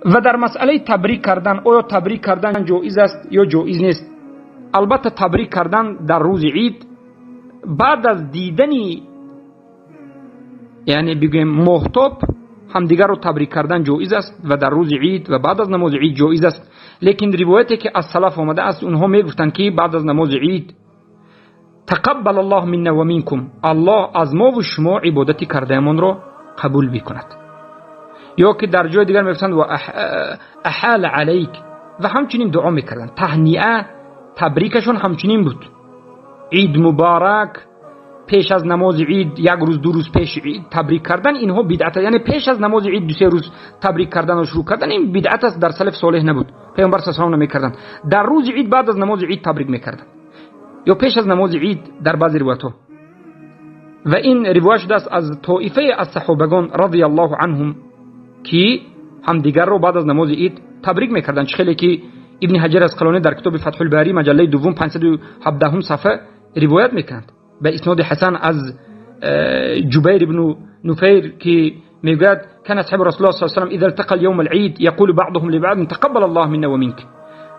و در مسئله تبریک کردن، آیا تبریک کردن جایز است یا جایز نیست؟ البته تبریک کردن در روز عید بعد از دیدنی یعنی بگویم ماهتاب همدیگر رو تبریک کردن جایز است و در روز عید و بعد از نماز عید جایز است. لیکن روایتی که از سلف آمده است اونها میگفتند که بعد از نماز عید تقبل الله منا و منکم، الله از ما و شما عبادتی کردهمان را قبول بکند. یا که در جای دیگر میگفتند و احال علیک و همچنین دعا میکردند. تهنیه تبریکشون همچنین بود. عید مبارک، پیش از نماز عید یک روز دو روز پیش عید تبریک کردن اینها بدعت، یعنی پیش از نماز عید دو سه روز تبریک کردن و شروع کردن این بدعت است، در سلف صالح نبود. پیامبر صلی الله علیه و آله نمیکردن. در روز عید بعد از نماز عید تبریک میکردن یا پیش از نماز عید در بعضی روایت‌ها. و این روایت شده است از طائفه از صحابگان رضی الله عنهم که هم دیگر رو بعد از نماز عید تبریک میکردن. خیلی که ابن حجر اسقلانی در کتاب فتح الباری مجله دوم 517 صفحه روایت میکنند به اسناد حسن از جبیر ابن نفیر که میگوید کان اصحاب رسول الله صلی الله علیه و آله اذا التقى اليوم العيد يقول بعضهم لبعض تقبل الله منا و منك.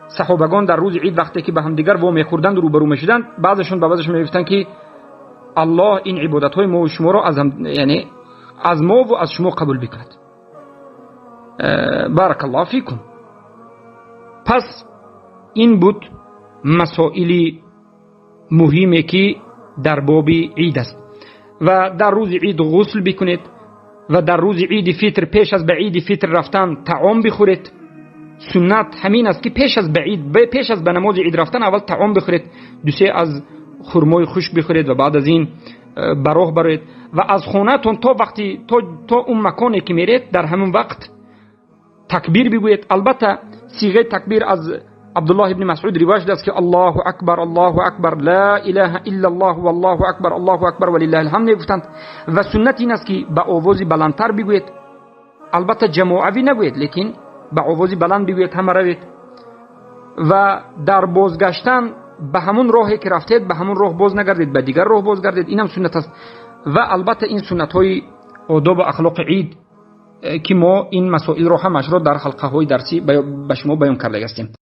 صحابگان در روز عید وقتی که به هم دیگر و میخوردند و روبرو میشدند بعضشون به بعضشون میگفتند که الله این عبادت های ما و شما را از هم یعنی از ما و از شما قبول بکند. بارک الله فیکم. پس این بود مسائل مهمی که در باب عید است. و در روز عید غسل بکنید و در روز عید فطر پیش از به عید فطر رفتن طعام بخورید. سنت همین است که پیش از به نماز عید رفتن اول طعام بخورید، دو سه از خرمای خشک بخورید و بعد از این براه برید و از خونه‌تون تا وقتی تا اون مکانی که میرید در همون وقت تکبیر بگویید. البته صیغه تکبیر از عبدالله ابن مسعود روایت شده است که الله اکبر لا اله الا الله والله اکبر ولله الحمد گفتند و سنت این است که به آواز بلندتر بگویید. البته جماعی نگویید لیکن به آواز بلند بگویید همه روید. و در بازگشتن به همون راهی که رفتید به همون راه باز نگردید، به دیگر راه باز گردید. اینم سنت است. و البته این سنت های آداب و اخلاق عید که ما این مسائل رو همش رو در حلقه های درسی به شما بیان کرده هستیم.